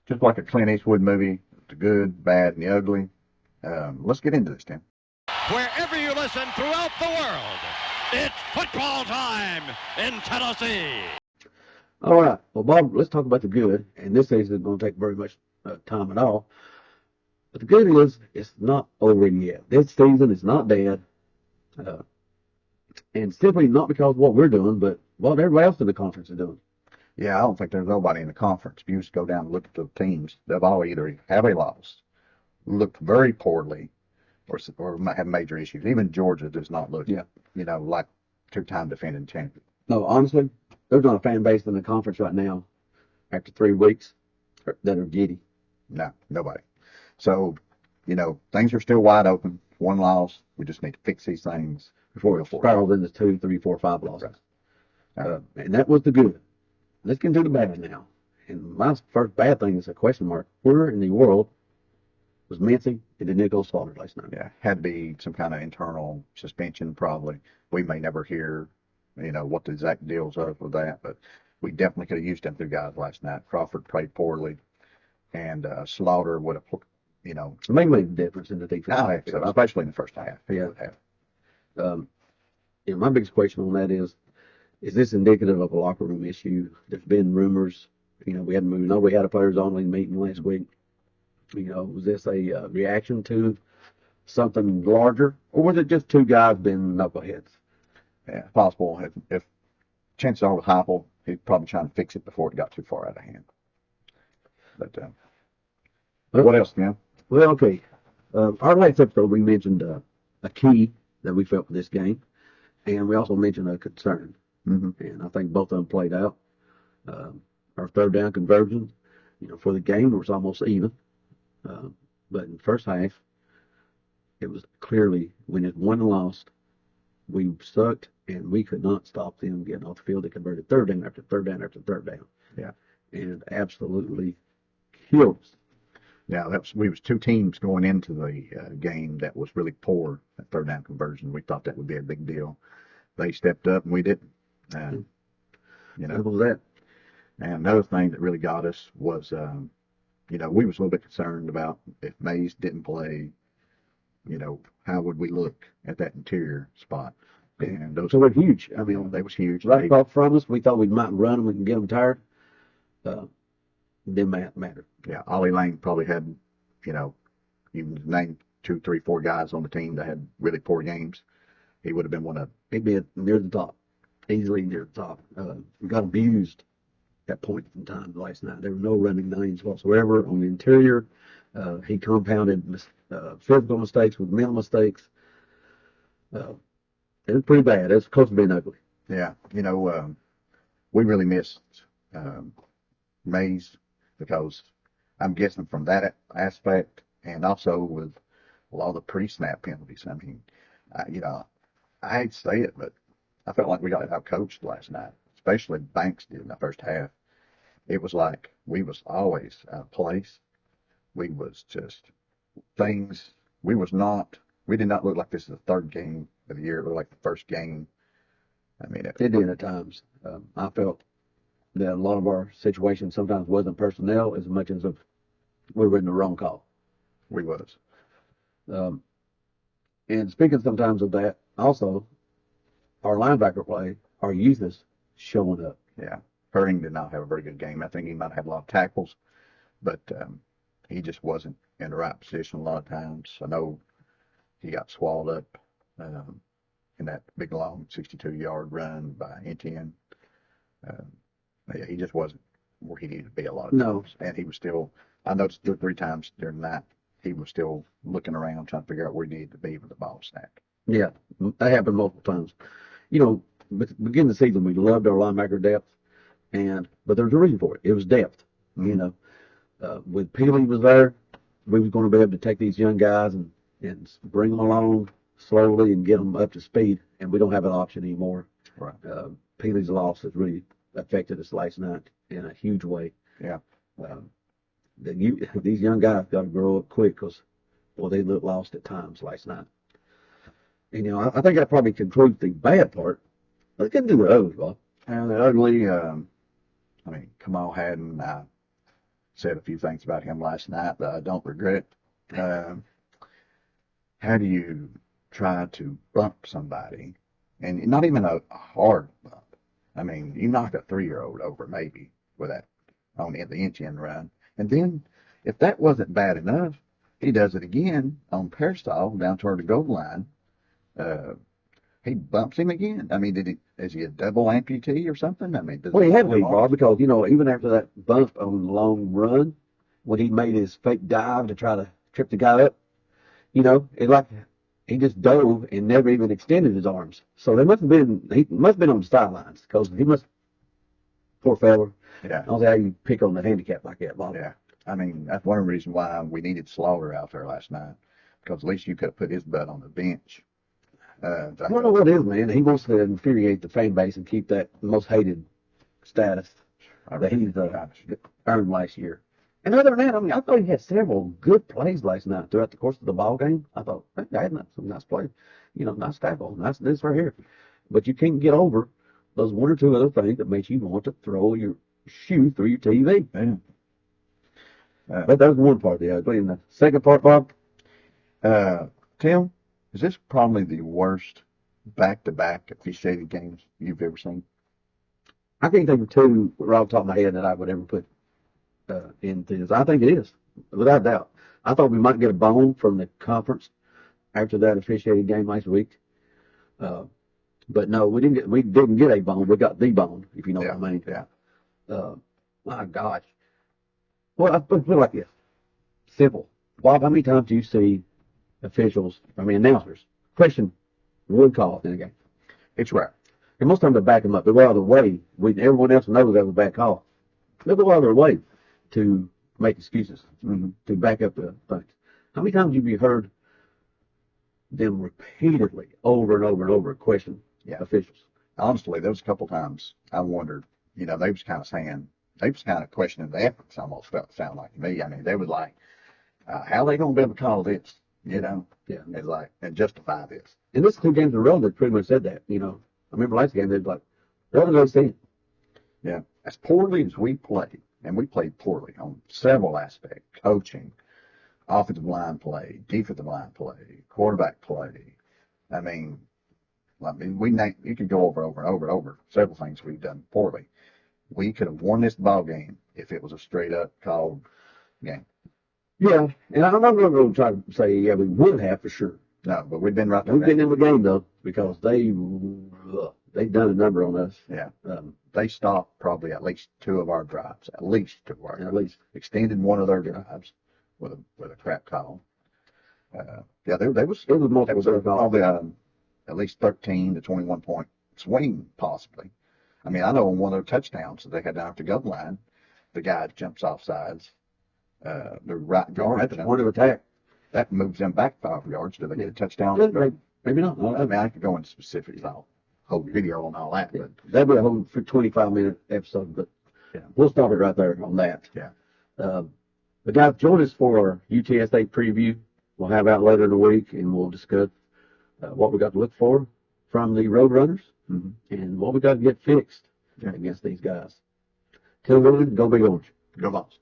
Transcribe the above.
just like a Clint Eastwood movie, the good, bad, and the ugly. Let's get into this, Tim. Wherever you listen throughout the world, it's football time in Tennessee. All right. Well, Bob, let's talk about the good. And this season isn't going to take very much time at all. But the good is it's not over yet. This season is not dead. Uh, and simply not because of what we're doing, but what everybody else in the conference is doing. Yeah, I don't think there's nobody in the conference. If you just go down and look at the teams, they've all either have a loss, looked very poorly, or might have major issues. Even Georgia does not look, like two-time defending champion. No, honestly, there's not a fan base in the conference right now after 3 weeks that are giddy. No, nobody. So, things are still wide open. One loss. We just need to fix these things Before it spirals into 2, 3, 4, 5 losses. Right. And that was the good. Let's get into the bad now. And my first bad thing is a question mark. Where in the world was Mincy and the Nichols slaughtered last night? Yeah, had to be some kind of internal suspension probably. We may never hear, what the exact deals are with that, but we definitely could have used them two guys last night. Crawford played poorly, and Slaughter would have, It may make a difference in the defense. I think so, especially in the first half. Yeah. My biggest question on that is this indicative of a locker room issue? There's been rumors, we had a players only meeting last week. Was this a reaction to something larger, or was it just two guys being knuckleheads? Yeah, possible. If chances are with Heupel, he's probably trying to fix it before it got too far out of hand. But what else, man? Well, okay. Our last episode, we mentioned a key that we felt for this game, and we also mentioned a concern. Mm-hmm. And I think both of them played out. Our third down conversion, for the game was almost even. But in the first half, it was clearly when it won and lost, we sucked and we could not stop them getting off the field. They converted third down after third down after third down. Yeah. And absolutely killed us. Yeah, we was two teams going into the game that was really poor at third down conversion. We thought that would be a big deal. They stepped up and we didn't. What was that? And another thing that really got us was, we was a little bit concerned about if Mays didn't play, how would we look at that interior spot? And those were huge. I mean, they was huge. Right off from us, we thought we might run them and get them tired. Didn't matter. Yeah, Ollie Lane probably had, you name 2, 3, 4 guys on the team that had really poor games. He would have been one of them. He'd be near the top, easily near the top. We got abused at points in time last night. There were no running lanes whatsoever on the interior. He compounded physical mistakes with mental mistakes. It was pretty bad. It was close to being ugly. Yeah, we really missed Mays because I'm guessing from that aspect and also with a lot of the pre-snap penalties. I mean, I hate to say it, but I felt like we got out-coached last night, especially Banks did in the first half. It was like we was always out of place. We was just things. We did not look like this is the third game of the year. It looked like the first game. I mean, it did at times. I felt that a lot of our situations sometimes wasn't personnel as much as we were in the wrong call. We was. And speaking sometimes of that, also, our linebacker play, our youth is showing up. Yeah. Herring did not have a very good game. I think he might have a lot of tackles, but he just wasn't in the right position a lot of times. I know he got swallowed up in that big, long 62-yard run by Etienne. Yeah, he just wasn't where he needed to be a lot of times. And he was still, I noticed 2 or 3 times during that, he was still looking around trying to figure out where he needed to be with the ball snapped. Yeah, that happened multiple times. Beginning of the season, we loved our linebacker depth, but there's a reason for it. It was depth. Mm-hmm. With Peely was there, we was going to be able to take these young guys and bring them along slowly and get them up to speed, and we don't have an option anymore. Right. Peely's loss has really affected us last night in a huge way. Yeah. These young guys got to grow up quick because, boy, they looked lost at times last night. And, I think that probably concludes the bad part. Let's get into the ugly, Bob. And the ugly, Kamal Haddon, said a few things about him last night that I don't regret. Um, how do you try to bump somebody, and not even a hard bump? I mean, you knock a 3-year-old over maybe with that on the inch end run, and then if that wasn't bad enough, he does it again on Peristyle down toward the goal line. Uh, he bumps him again. I mean, is he a double amputee or something? I mean, Well, he had to be, Bob, because, you know, even after that bump on the long run, when he made his fake dive to try to trip the guy up, you know, it's like he just dove and never even extended his arms. So he must have been on the sidelines, because he must, poor fella. Yeah. I don't know how you pick on the handicap like that, Bob. Yeah. I mean, that's one reason why we needed Slaughter out there last night, because at least you could have put his butt on the bench. I don't know what it is, man. He wants to infuriate the fan base and keep that most hated status that he's earned last year. And other than that, I mean, I thought he had several good plays last night throughout the course of the ball game. I thought, hey, I had some nice plays, you know, nice tackle, nice this right here. But you can't get over those one or two other things that makes you want to throw your shoe through your TV. Yeah. But that was one part of the ugly. And the second part, Bob? Tim, is this probably the worst back-to-back officiated games you've ever seen? I can't think of two right off the top of my head that I would ever put into this. I think it is, without a doubt. I thought we might get a bone from the conference after that officiated game last week. But no, we didn't get a bone. We got the bone, if you know what I mean. Yeah. My gosh. Well, I put it like this. Simple. Bob, how many times do you see announcers question one call in a game? It's rare. And most times they back them up. They go out of their way. Everyone else knows that was a bad call. They go out of their way to make excuses, to back up the things. How many times have you heard them repeatedly, over and over and over, question officials? Honestly, there was a couple times I wondered, you know, they was kind of questioning the ethics, almost sound like to me. I mean, they was like, how are they going to be able to call this? You know? Yeah. It's like, and justify this. And this 2 games in a row that pretty much said that, you know. I remember last game, they was like, what are they saying? Yeah. As poorly as we played, and we played poorly on several aspects, coaching, offensive line play, defensive line play, quarterback play. I mean, you could go over several things we've done poorly. We could have won this ball game if it was a straight up called game. Yeah, and I'm not going to try to say, we would have for sure. No, but we've been right there. We've been in the game, though, because they've done a number on us. Yeah. They stopped probably at least 2 of our drives, at least 2 of our drives. At least. Extended one of their drives with a crap call. There was probably at least 13 to 21 point swing, possibly. I mean, I know on one of their touchdowns that they had down at the goal line, the guy jumps off sides. The right guard. Point of attack. That moves them back 5 yards. Do they get a touchdown? Maybe not. I mean, I could go into specifics. I'll hold video on all that. But that'd be a whole 25-minute episode, but we'll stop it right there on that. Yeah. But guys, join us for our UTSA preview. We'll have out later in the week, and we'll discuss what we got to look for from the Roadrunners and what we got to get fixed against these guys. Till then, go Big Orange. Go Vols.